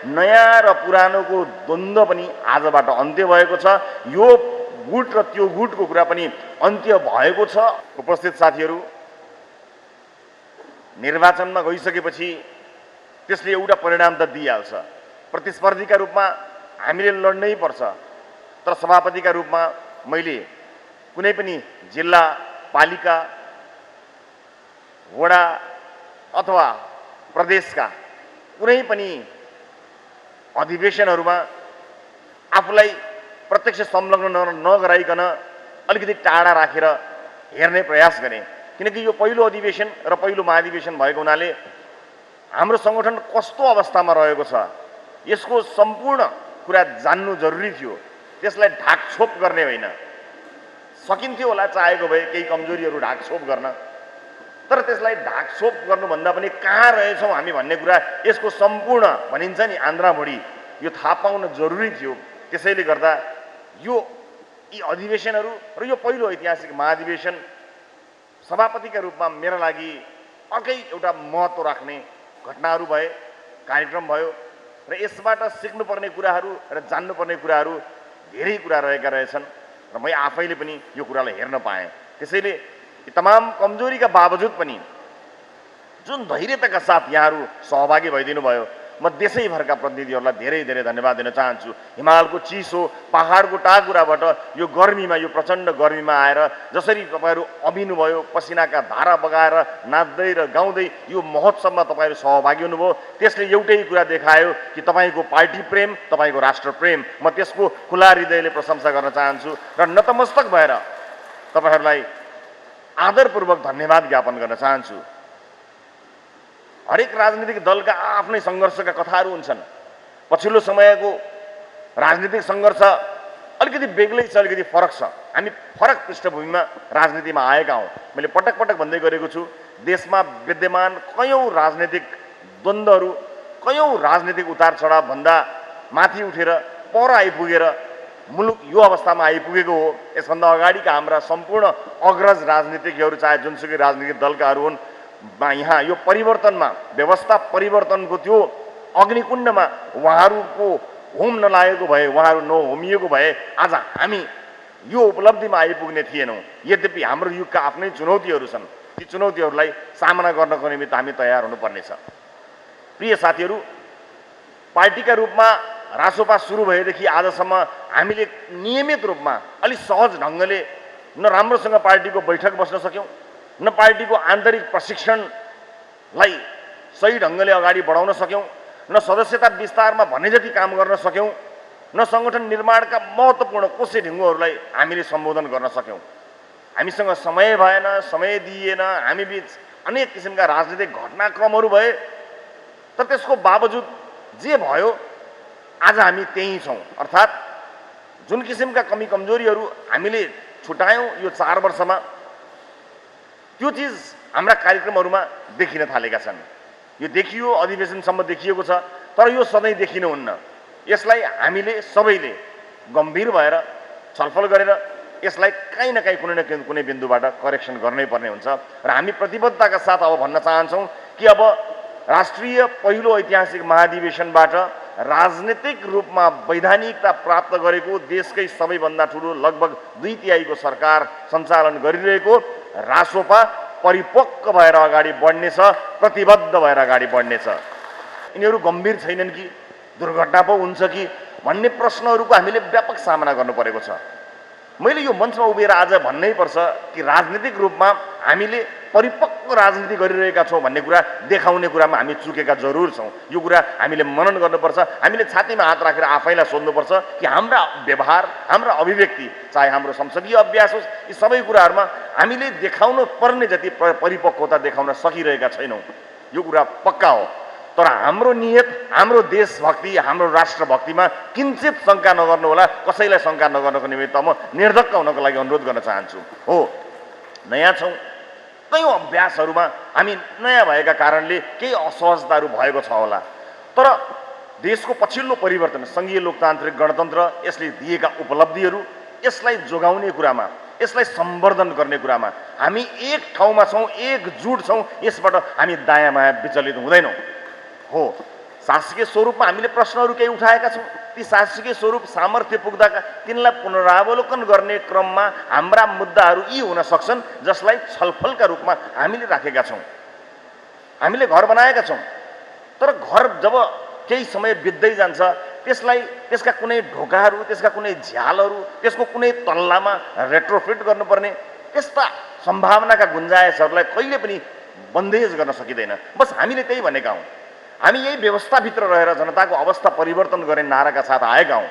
नयाँ र पुरानोको द्वन्द्व पनि आजबाट अन्त्य भएको छ। यो गुट र त्यो गुटको कुरा पनि अन्त्य भएको छ। उपस्थित साथीहरू, निर्वाचनमा गइसकेपछि त्यसले एउटा परिणाम त दिइहाल्छ। प्रतिस्पर्धीका रूपमा हामीले लड्नै पर्छ। तर सभापतिका रूपमा मैले कुनै पनि जिल्ला, पालिका, वडा अथवा प्रदेशका कुनै पनि अधिवेशनहरूमा आफूलाई प्रत्यक्ष संलग्न नगराइकन अलिकति टाढा राखेर हेर्ने प्रयास गरेँ। किनकि यो पहिलो अधिवेशन र पहिलो महाधिवेशन भएको हुनाले हाम्रो सङ्गठन कस्तो अवस्थामा रहेको छ यसको सम्पूर्ण कुरा जान्नु जरुरी थियो। त्यसलाई ढाकछोप गर्ने होइन। सकिन्थ्यो होला चाहेको भए केही कमजोरीहरू ढाकछोप गर्न, तर त्यसलाई ढाकछोप गर्नुभन्दा पनि कहाँ रहेछौँ हामी भन्ने कुरा यसको सम्पूर्ण भनिन्छ नि आन्द्राभुँडी यो थाहा पाउन जरुरी थियो। त्यसैले गर्दा यी अधिवेशनहरू र यो पहिलो ऐतिहासिक महाधिवेशन सभापतिका रूपमा मेरा लागि अर्कै एउटा महत्त्व राख्ने घटनाहरू भए, कार्यक्रम भयो र यसबाट सिक्नुपर्ने कुराहरू र जान्नुपर्ने कुराहरू धेरै कुरा रहेका रहेछन् र म आफैले पनि यो कुरालाई हेर्न पाएँ। त्यसैले यी तमाम कमजोरीका बावजुद पनि जुन धैर्यताका साथ यहाँहरू सहभागी भइदिनु भयो, म देशैभरका प्रतिनिधिहरूलाई धेरै धेरै धन्यवाद दिन चाहन्छु। हिमालको चिसो, पहाडको टाकुराबाट यो गर्मीमा, यो प्रचण्ड गर्मीमा आएर जसरी तपाईँहरू अभिनुभयो, पसिनाका धारा बगाएर नाच्दै र गाउँदै यो महोत्सवमा तपाईँहरू सहभागी हुनुभयो, त्यसले एउटै कुरा देखायो कि तपाईँको पार्टी प्रेम, तपाईँको राष्ट्र प्रेम। म त्यसको खुला हृदयले प्रशंसा गर्न चाहन्छु र नतमस्तक भएर तपाईँहरूलाई आदरपूर्वक धन्यवाद ज्ञापन गर्न चाहन्छु। हरेक राजनीतिक दलका आफ्नै सङ्घर्षका कथाहरू हुन्छन्। पछिल्लो समयको राजनीतिक सङ्घर्ष अलिकति बेग्लै छ, अलिकति फरक छ। हामी फरक पृष्ठभूमिमा राजनीतिमा आएका हौँ। मैले पटक पटक भन्दै गरेको छु, देशमा विद्यमान कयौँ राजनीतिक द्वन्द्वहरू, कयौँ राजनीतिक उतार चढाव भन्दा माथि उठेर पर आइपुगेर मुलुक यो अवस्थामा आइपुगेको हो। यसभन्दा अगाडिका हाम्रा सम्पूर्ण अग्रज राजनीतिज्ञहरू, चाहे जुनसुकै राजनीतिक दलकाहरू हुन्, यहाँ यो परिवर्तनमा, व्यवस्था परिवर्तनको त्यो अग्निकुण्डमा उहाँहरूको होम नलागेको भए, उहाँहरू नहोमिएको भए आज हामी यो उपलब्धिमा आइपुग्ने थिएनौँ। यद्यपि हाम्रो युगका आफ्नै चुनौतीहरू छन्। ती चुनौतीहरूलाई सामना गर्नको निमित्त हामी तयार हुनुपर्नेछ। प्रिय साथीहरू, पार्टीका रूपमा रासोपा सुरु भएदेखि आजसम्म हामीले नियमित रूपमा अलि सहज ढङ्गले न राम्रोसँग पार्टीको बैठक बस्न सक्यौँ, न पार्टीको आन्तरिक प्रशिक्षणलाई सही ढङ्गले अगाडि बढाउन सक्यौँ, न सदस्यता विस्तारमा भन्ने जति काम गर्न सक्यौँ, न सङ्गठन निर्माणका महत्त्वपूर्ण कोसे ढिङ्गोहरूलाई हामीले सम्बोधन गर्न सक्यौँ। हामीसँग समय भएन, समय दिइएन, हामीबीच अनेक किसिमका राजनीतिक घटनाक्रमहरू भए। तर त्यसको बावजुद जे भयो आज हामी त्यहीँ छौँ। अर्थात् जुन किसिमका कमी कमजोरीहरू हामीले छुटायौँ यो 4 वर्षमा, त्यो चिज हाम्रा कार्यक्रमहरूमा देखिन थालेका छन्। यो देखियो, अधिवेशनसम्म देखिएको छ, तर यो सधैँ देखिनुहुन्न। यसलाई हामीले सबैले गम्भीर भएर छलफल गरेर यसलाई काहीँ न काहीँ कुनै बिन्दुबाट करेक्सन गर्नै पर्ने हुन्छ र हामी प्रतिबद्धताका साथ अब भन्न चाहन्छौँ कि अब राष्ट्रिय पहिलो ऐतिहासिक महाधिवेशनबाट राजनीतिक रूपमा वैधानिकता प्राप्त गरेको देशकै सबैभन्दा ठुलो लगभग 2/3 सरकार सञ्चालन गरिरहेको रासोपा परिपक्व भएर अगाडि बढ्नेछ, प्रतिबद्ध भएर अगाडि बढ्नेछ। यिनीहरू गम्भीर छैनन् कि, दुर्घटना पो हुन्छ कि भन्ने प्रश्नहरूको हामीले व्यापक सामना गर्नु परेको छ। मैले यो मञ्चमा उभिएर आज भन्नै पर्छ कि राजनीतिक रूपमा हामीले परिपक्व राजनीति गरिरहेका छौँ भन्ने कुरा देखाउने कुरामा हामी चुकेका जरुर छौँ। यो कुरा हामीले मनन गर्नुपर्छ। हामीले छातीमा हात राखेर आफैलाई सोध्नुपर्छ कि हाम्रा व्यवहार, हाम्रा अभिव्यक्ति, चाहे हाम्रो संसदीय अभ्यास होस्, यी सबै कुराहरूमा हामीले देखाउनु पर्ने जति परिपक्वता देखाउन सकिरहेका छैनौँ। यो कुरा पक्का हो। तर हाम्रो नियत, हाम्रो देशभक्ति, हाम्रो राष्ट्रभक्तिमा किञ्चित शङ्का नगर्नु होला। कसैलाई शङ्का नगर्नको निमित्त म निर्धक्क हुनको लागि अनुरोध गर्न चाहन्छु। हो, नयाँ छौँ, कयौँ अभ्यासहरूमा हामी नयाँ भएका कारणले केही असहजताहरू भएको छ होला। तर देशको पछिल्लो परिवर्तन, सङ्घीय लोकतान्त्रिक गणतन्त्र, यसले दिएका उपलब्धिहरू, यसलाई जोगाउने कुरामा, यसलाई सम्वर्धन गर्ने कुरामा हामी एक ठाउँमा छौँ, एकजुट छौँ। यसबाट हामी दायाँ बायाँ विचलित हुँदैनौँ। हो, शासकीय स्वरूपमा हामीले प्रश्नहरू केही उठाएका छौँ। ती शासकीय स्वरूप सामर्थ्य पुग्दाका तिनलाई पुनरावलोकन गर्ने क्रममा हाम्रा मुद्दाहरू यी हुन सक्छन् जसलाई छलफलका रूपमा हामीले राखेका छौँ। हामीले घर बनाएका छौँ, तर घर जब केही समय बित्दै जान्छ त्यसलाई त्यसका कुनै ढोकाहरू, त्यसका कुनै झ्यालहरू, त्यसको कुनै तल्लामा रेट्रोफिट गर्नुपर्ने त्यस्ता सम्भावनाका गुन्जायसहरूलाई कहिले पनि बन्देज गर्न सकिँदैन। बस हामीले त्यही भनेका हौँ। हामी यही व्यवस्थाभित्र रहेर जनताको अवस्था परिवर्तन गर्ने नाराका साथ आएका हौँ।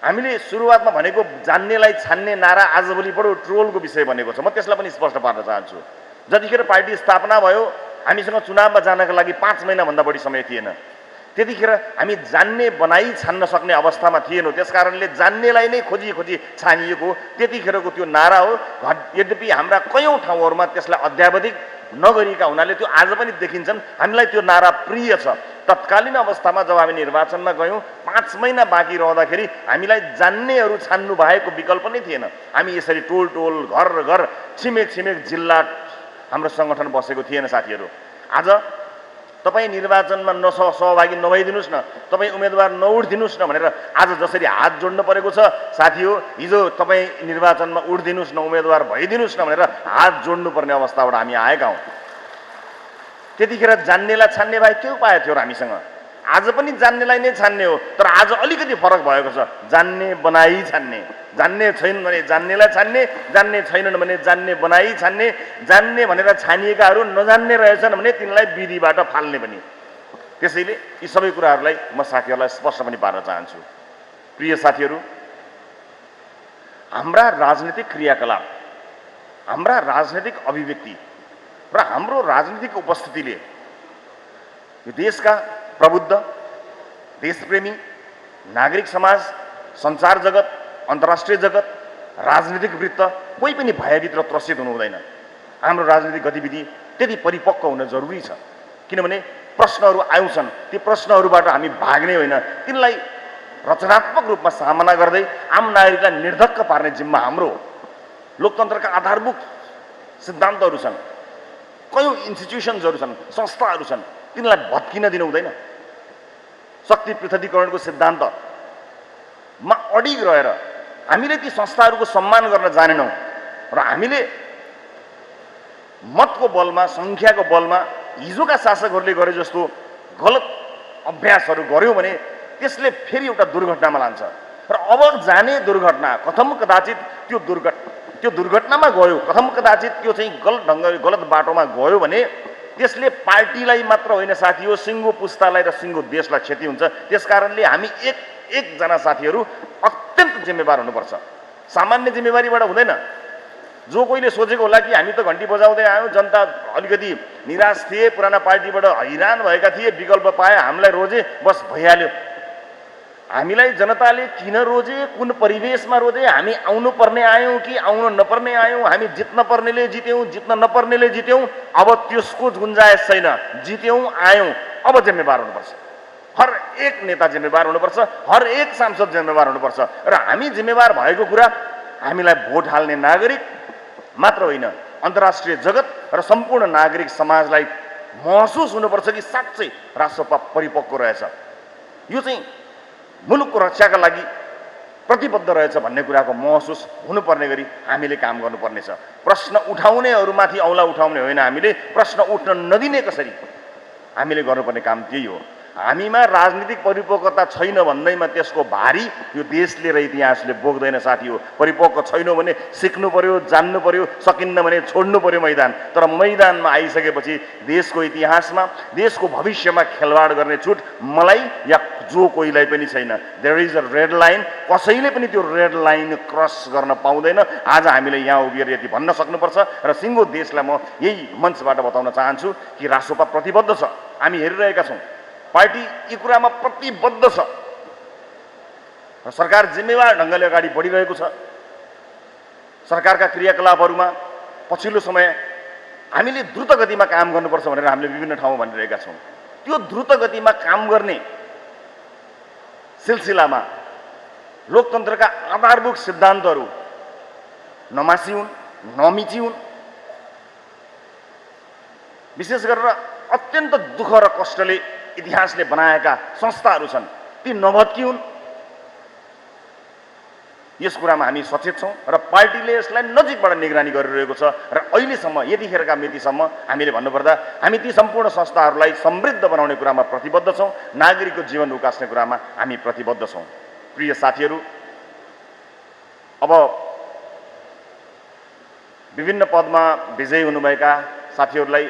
हामीले सुरुवातमा भनेको जान्नेलाई छान्ने नारा आजभोलि बडो ट्रोलको विषय बनेको छ। म त्यसलाई पनि स्पष्ट पार्न चाहन्छु। जतिखेर पार्टी स्थापना भयो हामीसँग चुनावमा जानका लागि 5 महिनाभन्दा बढी समय थिएन। त्यतिखेर हामी जान्ने बनाई छान्न सक्ने अवस्थामा थिएनौँ। त्यसकारणले जान्नेलाई नै खोजी खोजी छानिएको त्यतिखेरको त्यो नारा हो। यद्यपि हाम्रा कयौँ ठाउँहरूमा त्यसलाई अध्यावधिक नगरिएका हुनाले त्यो आज पनि देखिन्छन्। हामीलाई त्यो नारा प्रिय छ। तत्कालीन अवस्थामा जब हामी निर्वाचनमा गयौँ 5 महिना बाँकी रहँदाखेरि हामीलाई जान्नेहरू छान्नु बाहेको विकल्प नै थिएन। हामी यसरी टोल टोल घर घर छिमेक छिमेक जिल्ला हाम्रो सङ्गठन बसेको थिएन साथीहरू। आज तपाईँ निर्वाचनमा सहभागी नभइदिनुहोस् न, तपाईँ उम्मेदवार नउठिदिनुहोस् न भनेर आज जसरी हात जोड्नु परेको छ साथी हो, हिजो तपाईँ निर्वाचनमा उठिदिनुहोस् न, उम्मेदवार भइदिनुहोस् न भनेर हात जोड्नुपर्ने अवस्थाबाट हामी आएका हौँ। त्यतिखेर जान्नेलाई छान्ने भए के उपाय थियो र हामीसँग? आज पनि जान्नेलाई नै छान्ने हो, तर आज अलिकति फरक भएको छ। जान्ने बनाई छान्ने, जान्ने छैन भने जान्नेलाई छान्ने, जान्ने छैनन् भने जान्ने बनाई छान्ने, जान्ने भनेर छानिएकाहरू नजान्ने रहेछन् भने तिनलाई विधिबाट फाल्ने पनि। त्यसैले यी सबै कुराहरूलाई म साथीहरूलाई स्पष्ट पनि पार्न चाहन्छु। प्रिय साथीहरू, हाम्रा राजनीतिक क्रियाकलाप, हाम्रा राजनीतिक अभिव्यक्ति र हाम्रो राजनीतिक उपस्थितिले यो देशका प्रबुद्ध, देशप्रेमी, नागरिक समाज, सञ्चार जगत, अन्तर्राष्ट्रिय जगत, राजनीतिक वृत्त कोही पनि भयभित्र त्रसित हुनु हुँदैन। हाम्रो राजनीतिक गतिविधि त्यति परिपक्व हुन जरुरी छ। किनभने प्रश्नहरू आउँछन्, ती प्रश्नहरूबाट हामी भाग्ने होइन, तिनलाई रचनात्मक रूपमा सामना गर्दै आम नागरिकलाई निर्धक्क पार्ने जिम्मा हाम्रो हो। लोकतन्त्रका आधारभूत सिद्धान्तहरू छन्, कयौँ इन्स्टिट्युसन्सहरू छन्, संस्थाहरू छन्, तिनलाई भत्किन दिनु हुँदैन। शक्ति पृथकीकरणको सिद्धान्तमा अडिग रहेर हामीले ती संस्थाहरूको सम्मान गर्न जानेनौँ र हामीले मतको बलमा, सङ्ख्याको बलमा हिजोका शासकहरूले गरे जस्तो गलत अभ्यासहरू गऱ्यौँ भने त्यसले फेरि एउटा दुर्घटनामा लान्छ। र अब जाने दुर्घटना कथम कदाचित त्यो दुर्घटनामा गयो, कथम कदाचित त्यो चाहिँ गलत ढङ्गले गलत बाटोमा गयो भने त्यसले पार्टीलाई मात्र होइन साथी हो, सिङ्गो पुस्तालाई र सिङ्गो देशलाई क्षति हुन्छ। त्यसकारणले हामी एकजना साथीहरू अत्यन्त जिम्मेवार हुनुपर्छ। सामान्य जिम्मेवारीबाट हुँदैन। जो कोहीले सोचेको होला कि हामी त घन्टी बजाउँदै आयौँ, जनता अलिकति निराश थिए, पुराना पार्टीबाट हैरान भएका थिए, विकल्प पाए, हामीलाई रोजे, बस भइहाल्यो। हामीलाई जनताले किन रोजे, कुन परिवेशमा रोजे, हामी आउनु पर्ने आयौँ कि आउनु नपर्ने आयौँ, हामी जित्न पर्नेले जित्यौँ, जित्न नपर्नेले जित्यौँ, अब त्यसको गुन्जायस छैन। जित्यौँ, आयौँ, अब जिम्मेवार हुनुपर्छ। हर एक नेता जिम्मेवार हुनुपर्छ, हर एक सांसद जिम्मेवार हुनुपर्छ। र हामी जिम्मेवार भएको कुरा हामीलाई भोट हाल्ने नागरिक मात्र होइन, अन्तर्राष्ट्रिय जगत र सम्पूर्ण नागरिक समाजलाई महसुस हुनुपर्छ कि साँच्चै राष्ट्रपा परिपक्व रहेछ, यो चाहिँ मुलुकको रक्षाका लागि प्रतिबद्ध रहेछ भन्ने कुराको महसुस हुनुपर्ने गरी हामीले काम गर्नुपर्नेछ। प्रश्न उठाउनेहरूमाथि औँला उठाउने होइन, हामीले प्रश्न उठ्न नदिने कसरी हामीले गर्नुपर्ने काम त्यही हो। हामीमा राजनीतिक परिपक्वता छैन भन्दैमा त्यसको भारी यो देशले र इतिहासले बोक्दैन साथी हो। परिपक्व छैनौँ भने सिक्नु पर्यो, जान्नु पर्यो, सकिन्न भने छोड्नु पर्यो मैदान। तर मैदानमा आइसकेपछि देशको इतिहासमा, देशको भविष्यमा खेलवाड गर्ने छुट मलाई या जो कोहीलाई पनि छैन। There is a red line, कसैले पनि त्यो रेड लाइन क्रस गर्न पाउँदैन। आज हामीले यहाँ उभिएर यति भन्न सक्नुपर्छ र सिङ्गो देशलाई म यही मञ्चबाट बताउन चाहन्छु कि राष्ट्रपा प्रतिबद्ध छ। हामी हेरिरहेका छौँ, पार्टी यी कुरामा प्रतिबद्ध छ र सरकार जिम्मेवार ढङ्गले अगाडि बढिरहेको छ। सरकारका क्रियाकलापहरूमा पछिल्लो समय हामीले द्रुत गतिमा काम गर्नुपर्छ भनेर हामीले विभिन्न ठाउँमा भनिरहेका छौँ। त्यो द्रुत गतिमा काम गर्ने सिलसिलामा लोकतन्त्रका आधारभूत सिद्धान्तहरू नमासिउन्, नमिचिउन्। विशेष गरेर अत्यन्त दुःख र कष्टले इतिहासले बनाएका संस्थाहरू छन् ती नभत्किउन्, यस कुरामा हामी सचेत छौँ र पार्टीले यसलाई नजिकबाट निगरानी गरिरहेको छ। र अहिलेसम्म यतिखेरका मितिसम्म हामीले भन्नुपर्दा हामी ती सम्पूर्ण संस्थाहरूलाई समृद्ध बनाउने कुरामा प्रतिबद्ध छौँ, नागरिकको जीवन उकास्ने कुरामा हामी प्रतिबद्ध छौँ। प्रिय साथीहरू, अब विभिन्न पदमा विजयी हुनुभएका साथीहरूलाई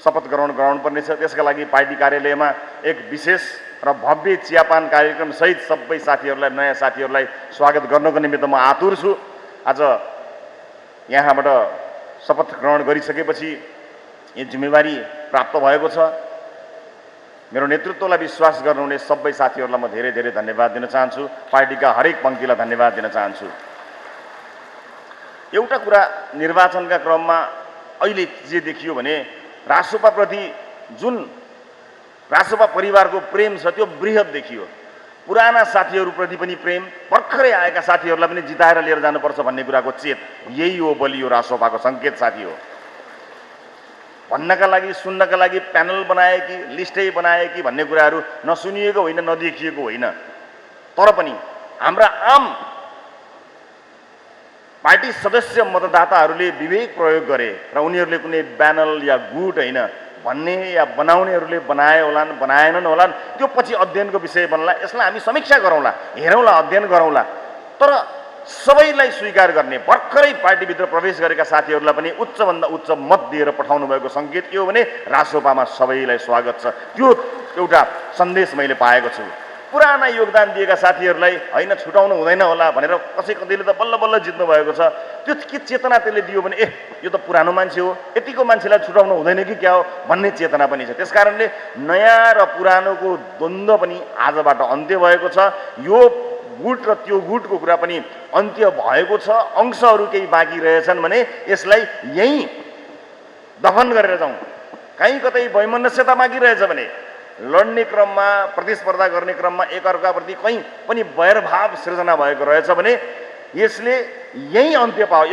शपथ गराउनुपर्ने छ। त्यसका लागि पार्टी कार्यालयमा एक विशेष र भव्य चियापान कार्यक्रम सहित सबै साथीहरूलाई, नयाँ साथीहरूलाई स्वागत गर्नको निमित्त म आतुर छु। आज यहाँबाट शपथ ग्रहण गरिसकेपछि यो जिम्मेवारी प्राप्त भएको छ। मेरो नेतृत्वलाई विश्वास गर्नुहुने सबै साथीहरूलाई म धेरै धेरै धन्यवाद दिन चाहन्छु। पार्टीका हरेक पङ्क्तिलाई धन्यवाद दिन चाहन्छु। एउटा कुरा निर्वाचनका क्रममा अहिले जे देखियो भने रासोपाप्रति जुन रासोपा परिवारको प्रेम छ त्यो बृहत देखियो। पुराना साथीहरूप्रति पनि प्रेम, भर्खरै आएका साथीहरूलाई पनि जिताएर लिएर जानुपर्छ भन्ने कुराको चेत, यही हो बलियो रासोपाको सङ्केत साथी हो। भन्नका लागि, सुन्नका लागि प्यानल बनाए कि लिस्टै बनाए कि भन्ने कुराहरू नसुनिएको होइन, नदेखिएको होइन। तर पनि हाम्रा आम पार्टी सदस्य मतदाताहरूले विवेक प्रयोग गरे र उनीहरूले कुनै ब्यानल या गुट होइन भन्ने या बनाउनेहरूले बनाए होलान्, बनाएनन् होलान्, त्यो पछि अध्ययनको विषय बन्ला। यसलाई हामी समीक्षा गरौँला, हेरौँला, अध्ययन गरौँला। तर सबैलाई स्वीकार गर्ने, भर्खरै पार्टीभित्र प्रवेश गरेका साथीहरूलाई पनि उच्चभन्दा उच्च मत दिएर पठाउनु भएको सङ्केत के हो भने रासोपामा सबैलाई स्वागत छ। त्यो एउटा सन्देश मैले पाएको छु। पुराना योगदान दिएका साथीहरूलाई होइन छुटाउनु हुँदैन होला भनेर कतैले त बल्ल बल्ल जित्नु भएको छ। त्यो के चेतना त्यसले दियो भने यो त पुरानो मान्छे हो, यतिको मान्छेलाई छुटाउनु हुँदैन कि क्या हो भन्ने चेतना पनि छ। त्यसकारणले नयाँ र पुरानोको द्वन्द्व पनि आजबाट अन्त्य भएको छ। यो गुट र त्यो गुटको कुरा पनि अन्त्य भएको छ। अंशहरू केही बाँकी रहेछन् भने यसलाई यहीँ दफन गरेर जाउँ। कहीँ कतै वैमनस्यता बाँकी रहेछ भने, लड्ने क्रममा, प्रतिस्पर्धा गर्ने क्रममा एकअर्काप्रति कहीँ पनि वैरभाव सृजना भएको रहेछ भने यसले यहीँ अन्त्य पाओ।